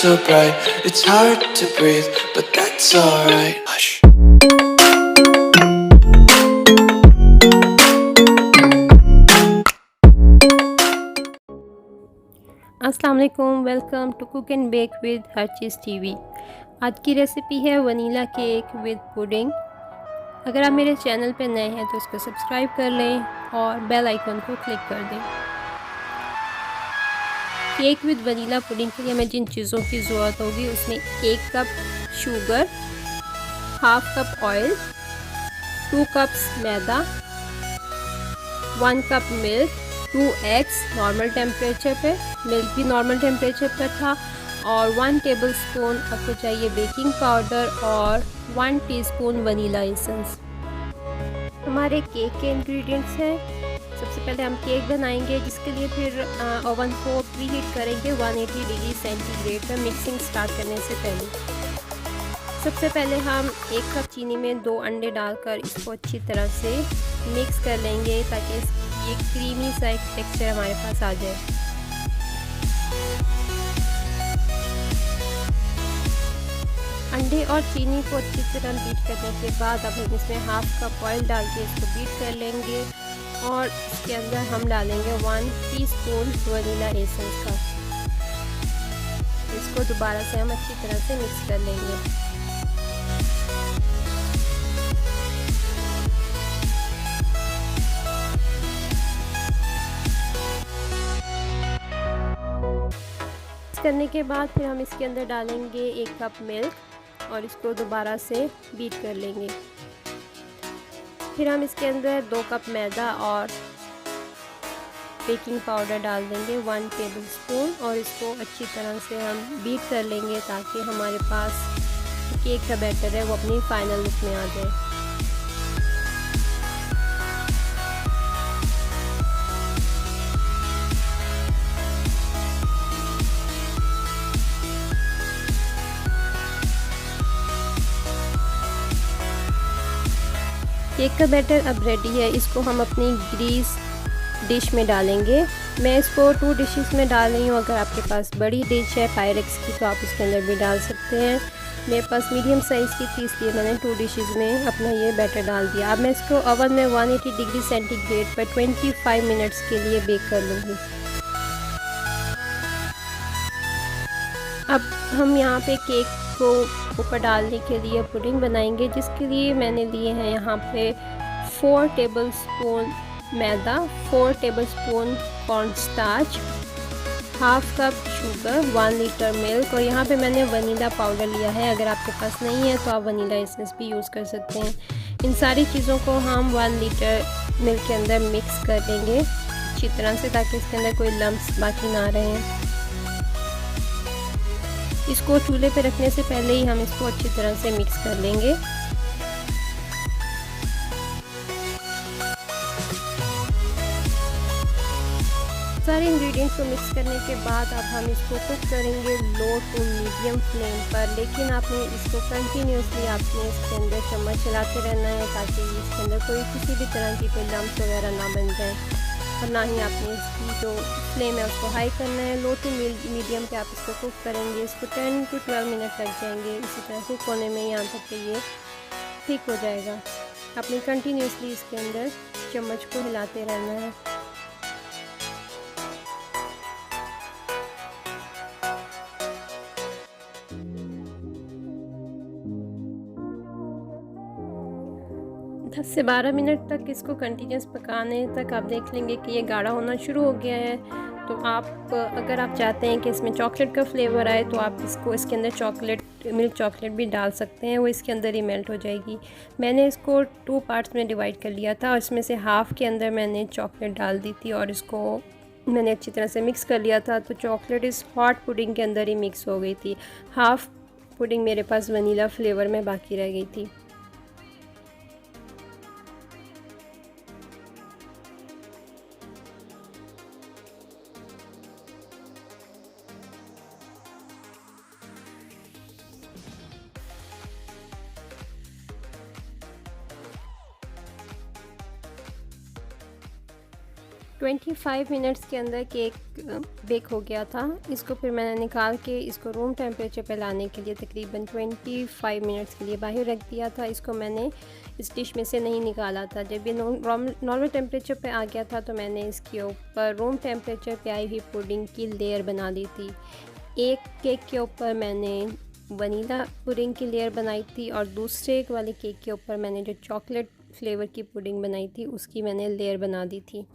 so bright, it's hard to breathe, but that's alright. Hush. अस्सलाम वालेकुम, welcome to cook and bake with हर चीज़ TV. आज की रेसिपी है वनीला केक विद पुडिंग। अगर आप मेरे चैनल पे नए हैं तो इसको सब्सक्राइब कर लें और बेल आइकन को क्लिक कर दें। केक विद वनीला पुडिंग के लिए हमें जिन चीज़ों की ज़रूरत होगी उसमें 1 cup sugar, half cup oil, 2 cups maida, 1 cup milk, 2 eggs normal temperature पे, मिल्क भी नॉर्मल टेम्परेचर पर था, और 1 टेबलस्पून आपको चाहिए बेकिंग पाउडर और 1 टीस्पून वनीला एसेंस। हमारे केक के इंग्रेडिएंट्स हैं। सबसे पहले हम केक बनाएंगे, जिसके लिए फिर ओवन को प्रीहीट करेंगे 180 डिग्री सेंटीग्रेड पर मिक्सिंग स्टार्ट करने से पहले। सबसे पहले हम 1 कप चीनी में 2 अंडे डालकर इसको अच्छी तरह से मिक्स कर लेंगे ताकि ये क्रीमी सा एक टेक्सचर हमारे पास आ जाए। अंडे और चीनी को अच्छी तरह बीट करने के बाद अब हम इसमें हाफ कप ऑयल डाल के इसको बीट कर लेंगे और इसके अंदर हम डालेंगे 1 टीस्पून वनीला एसेंस का। इसको दोबारा से हम अच्छी तरह से मिक्स कर लेंगे। करने के बाद फिर हम इसके अंदर डालेंगे 1 कप मिल्क और इसको दोबारा से बीट कर लेंगे। फिर हम इसके अंदर 2 कप मैदा और बेकिंग पाउडर डाल देंगे 1 टेबलस्पून और इसको अच्छी तरह से हम बीट कर लेंगे ताकि हमारे पास केक का बैटर है वो अपनी फाइनल लुक में आ जाए। केक का बैटर अब रेडी है। इसको हम अपनी ग्रीस डिश में डालेंगे। मैं इसको 2 डिशेस में डाल रही हूँ। अगर आपके पास बड़ी डिश है पायरेक्स की तो आप इसके अंदर भी डाल सकते हैं। मेरे पास मीडियम साइज़ की थी इसलिए मैंने 2 डिशेस में अपना ये बैटर डाल दिया। अब मैं इसको ओवन में 180 डिग्री सेंटीग्रेड पर 25 मिनट्स के लिए बेक कर लूँगी। अब हम यहाँ पे केक को ऊपर डालने के लिए पुडिंग बनाएंगे, जिसके लिए मैंने लिए हैं यहाँ पे 4 टेबलस्पून मैदा, 4 tablespoon cornstarch, half cup sugar, 1 litre milk और यहाँ पे मैंने वनीला पाउडर लिया है। अगर आपके पास नहीं है तो आप वनीला एसेंस भी यूज़ कर सकते हैं। इन सारी चीज़ों को हम 1 लीटर मिल्क के अंदर मिक्स कर देंगे अच्छी तरह से ताकि इसके अंदर कोई लम्प्स बाकी ना रहें। इसको चूल्हे पे रखने से पहले ही हम इसको अच्छी तरह से मिक्स कर लेंगे। सारे इंग्रेडिएंट्स को मिक्स करने के बाद अब हम इसको कुक करेंगे लो टू मीडियम फ्लेम पर, लेकिन आपने इसको कंटिन्यूसली आपने इसके अंदर चम्मच चलाते रहना है ताकि इसके अंदर कोई किसी भी तरह की कोई लम्प्स वगैरह ना बन जाए, और ना ही आपने इसकी जो फ्लेम है उसको हाई करना है। लो टू मीडियम पे आप इसको कुक करेंगे। इसको 10 to 12 मिनट लग जाएंगे इसी तरह कुक होने में, यहाँ तक कि ये ठीक हो जाएगा। आपने कंटिन्यूसली इसके अंदर चम्मच को हिलाते रहना है। दस से 12 मिनट तक इसको कंटिन्यूस पकाने तक आप देख लेंगे कि ये गाढ़ा होना शुरू हो गया है। तो आप अगर आप चाहते हैं कि इसमें चॉकलेट का फ्लेवर आए तो आप इसके अंदर मिल्क चॉकलेट भी डाल सकते हैं, वो इसके अंदर ही मेल्ट हो जाएगी। मैंने इसको 2 पार्ट्स में डिवाइड कर लिया था और इसमें से हाफ़ के अंदर मैंने चॉकलेट डाल दी थी और इसको मैंने अच्छी तरह से मिक्स कर लिया था। तो चॉकलेट इस हॉट पुडिंग के अंदर ही मिक्स हो गई थी। हाफ़ पुडिंग मेरे पास वनीला फ्लेवर में बाकी रह गई थी। 25 मिनट्स के अंदर केक बेक हो गया था। इसको फिर मैंने निकाल के इसको रूम टेम्परेचर पे लाने के लिए तकरीबन 25 मिनट्स के लिए बाहर रख दिया था। इसको मैंने इस डिश में से नहीं निकाला था। जब ये नॉर्मल टेम्परेचर पे आ गया था तो मैंने इसके ऊपर रूम टेम्परेचर पे आई हुई पुडिंग की लेयर बना दी थी। एक केक के ऊपर मैंने वनीला पुडिंग की लेयर बनाई थी और दूसरे वाले केक के ऊपर मैंने जो चॉकलेट फ्लेवर की पुडिंग बनाई थी उसकी मैंने लेयर बना दी थी।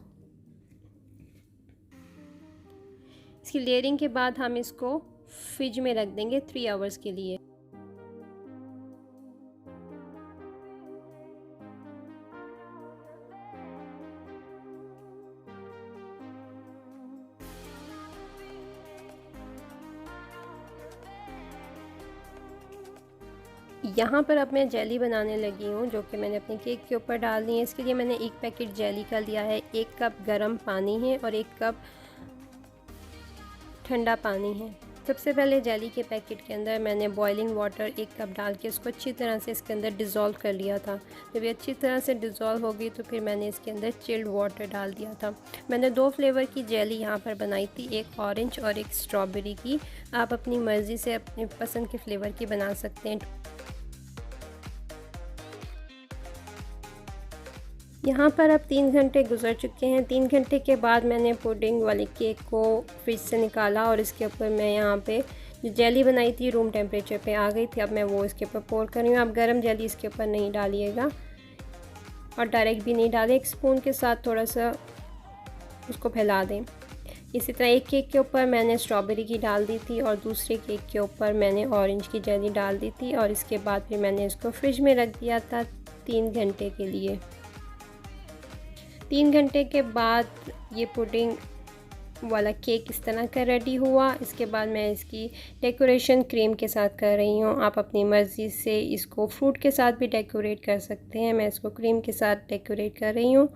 इसकी लेयरिंग के बाद हम इसको फ्रिज में रख देंगे 3 आवर्स के लिए। यहाँ पर अब मैं जेली बनाने लगी हूँ जो कि मैंने अपने केक के ऊपर डालनी है। इसके लिए मैंने 1 पैकेट जेली का लिया है, 1 कप गर्म पानी है और 1 कप ठंडा पानी है। सबसे पहले जेली के पैकेट के अंदर मैंने बॉइलिंग वाटर 1 कप डाल के उसको अच्छी तरह से इसके अंदर डिज़ोल्व कर लिया था। जब ये अच्छी तरह से डिज़ोल्व हो गई तो फिर मैंने इसके अंदर चिल्ड वाटर डाल दिया था। मैंने 2 फ्लेवर की जेली यहाँ पर बनाई थी, एक ऑरेंज और एक स्ट्रॉबेरी की। आप अपनी मर्ज़ी से अपनी पसंद के फ्लेवर की बना सकते हैं। यहाँ पर अब 3 घंटे गुजर चुके हैं। 3 घंटे के बाद मैंने पुडिंग वाले केक को फ्रिज से निकाला और इसके ऊपर मैं यहाँ पे जो जेली बनाई थी रूम टेम्परेचर पे आ गई थी। अब मैं वो इसके ऊपर पोर कर रही हूँ। आप गर्म जेली इसके ऊपर नहीं डालिएगा और डायरेक्ट भी नहीं डालें, एक स्पून के साथ थोड़ा सा उसको फैला दें। इसी तरह एक केक के ऊपर मैंने स्ट्रॉबेरी की डाल दी थी और दूसरे केक के ऊपर मैंने ऑरेंज की जेली डाल दी थी और इसके बाद फिर मैंने इसको फ्रिज में रख दिया था 3 घंटे के लिए। 3 घंटे के बाद ये पुडिंग वाला केक इस तरह का रेडी हुआ। इसके बाद मैं इसकी डेकोरेशन क्रीम के साथ कर रही हूँ। आप अपनी मर्ज़ी से इसको फ्रूट के साथ भी डेकोरेट कर सकते हैं। मैं इसको क्रीम के साथ डेकोरेट कर रही हूँ।